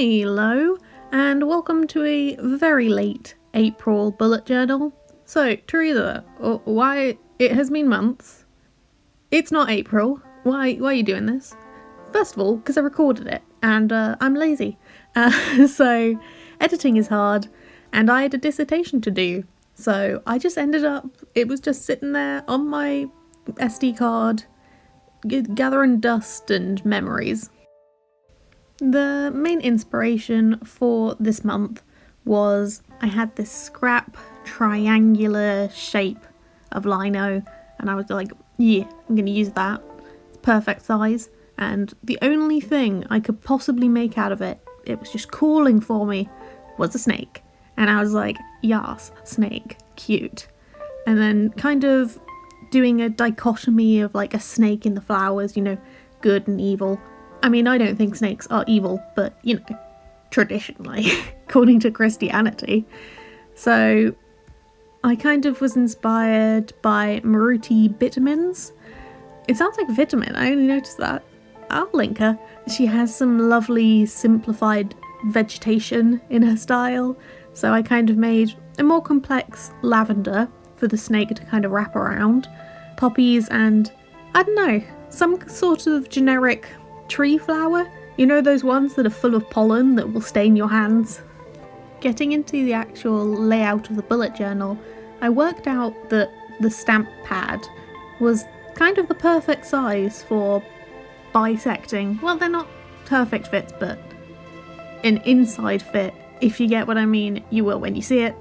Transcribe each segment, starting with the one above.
Hello, and welcome to a very late April bullet journal. So, Teresa, why it has been months? It's not April. Why are you doing this? First of all, because I recorded it, and I'm lazy. So, editing is hard, and I had a dissertation to do. So, I just ended up, it was just sitting there on my SD card, gathering dust and memories. The main inspiration for this month was I had this scrap triangular shape of Lino, and I was like, yeah, I'm going to use that. It's perfect size, and the only thing I could possibly make out of it, it was just calling for me, was a snake. And I was like, yas, snake, cute. And then kind of doing a dichotomy of like a snake in the flowers, you know, good and evil. I mean, I don't think snakes are evil, but, you know, traditionally, according to Christianity. So I kind of was inspired by Maruti Vitamins. It sounds like vitamin, I only noticed that. I'll link her. She has some lovely simplified vegetation in her style, so I kind of made a more complex lavender for the snake to kind of wrap around, poppies and, I don't know, some sort of generic tree flower, you know, those ones that are full of pollen that will stain your hands. Getting into the actual layout of the bullet journal, I worked out that the stamp pad was kind of the perfect size for bisecting. Well, they're not perfect fits, but an inside fit, if you get what I mean, you will when you see it,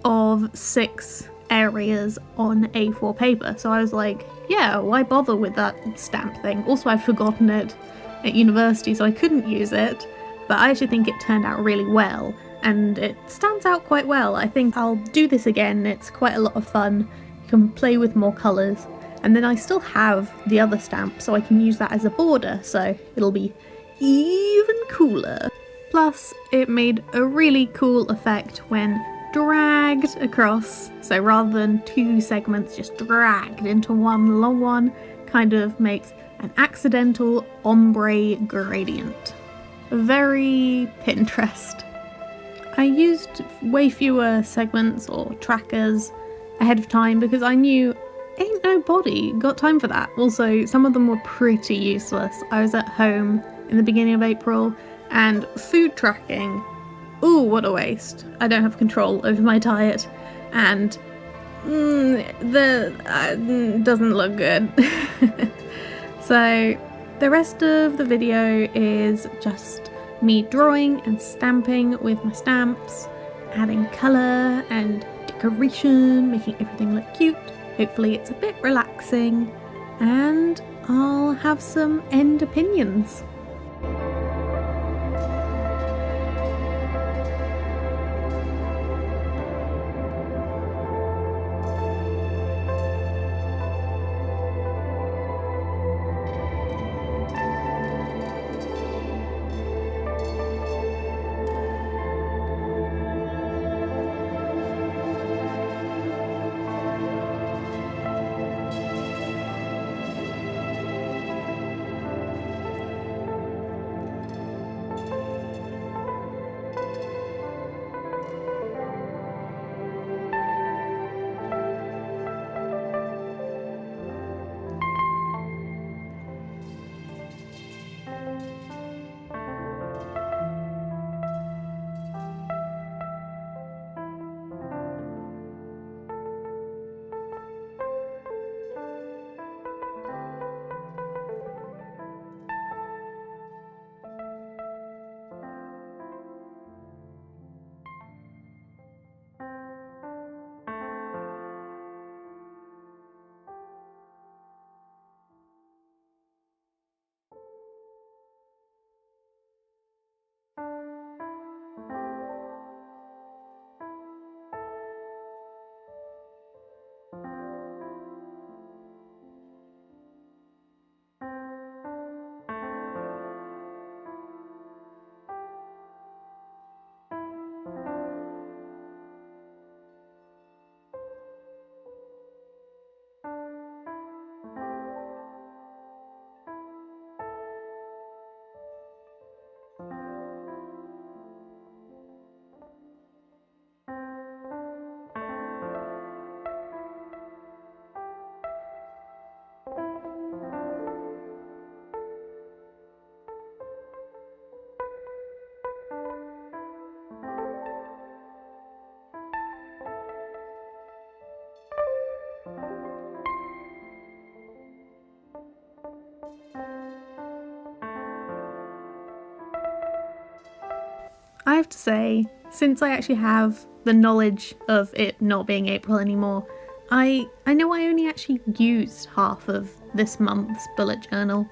of 6 areas on A4 paper. So I was like, yeah, why bother with that stamp thing? Also, I've forgotten it at university, so I couldn't use it, but I actually think it turned out really well, and it stands out quite well. I think I'll do this again. It's quite a lot of fun. You can play with more colours, and then I still have the other stamp, so I can use that as a border, so it'll be even cooler. Plus, it made a really cool effect when dragged across, so rather than 2 segments just dragged into one long one, kind of makes an accidental ombre gradient. Very Pinterest. I used way fewer segments or trackers ahead of time because I knew ain't nobody got time for that. Also, some of them were pretty useless. I was at home in the beginning of April, and food tracking, ooh, what a waste. I don't have control over my diet, and doesn't look good. So the rest of the video is just me drawing and stamping with my stamps, adding colour and decoration, making everything look cute. Hopefully it's a bit relaxing, and I'll have some end opinions. I have to say, since I actually have the knowledge of it not being April anymore, I know I only actually used half of this month's bullet journal.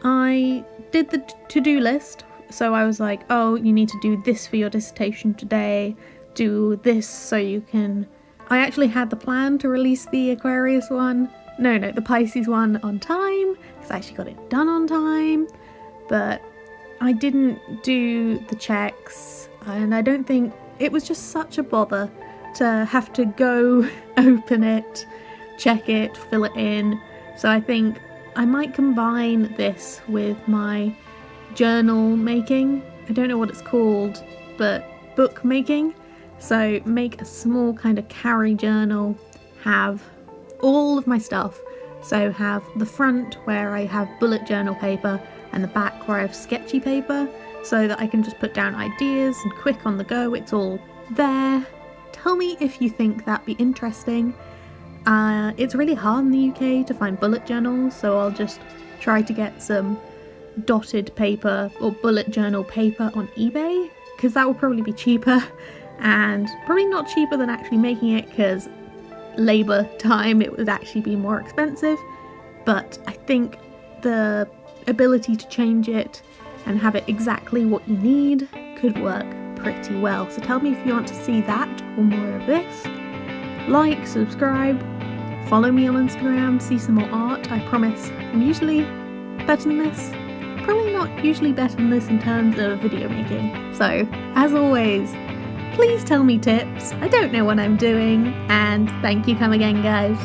I did the to-do list, so I was like, oh, you need to do this for your dissertation today, do this so you can... I actually had the plan to release the Aquarius one, the Pisces one on time, because I actually got it done on time, but I didn't do the checks, and I don't think... It was just such a bother to have to go open it, check it, fill it in, so I think I might combine this with my journal making. I don't know what it's called, but book making. So make a small kind of carry journal, have all of my stuff. So have the front where I have bullet journal paper and the back where I have sketchy paper, so that I can just put down ideas and quick on the go, it's all there. Tell me if you think that'd be interesting. It's really hard in the UK to find bullet journals, so I'll just try to get some dotted paper or bullet journal paper on eBay, because that will probably be cheaper, and probably not cheaper than actually making it, because labour time it would actually be more expensive, but I think the ability to change it and have it exactly what you need could work pretty well. So tell me if you want to see that or more of this. Like, subscribe, follow me on Instagram, see some more art. I promise I'm usually better than this. Probably not usually better than this in terms of video making. So, as always, please tell me tips. I don't know what I'm doing, and thank you, come again, guys.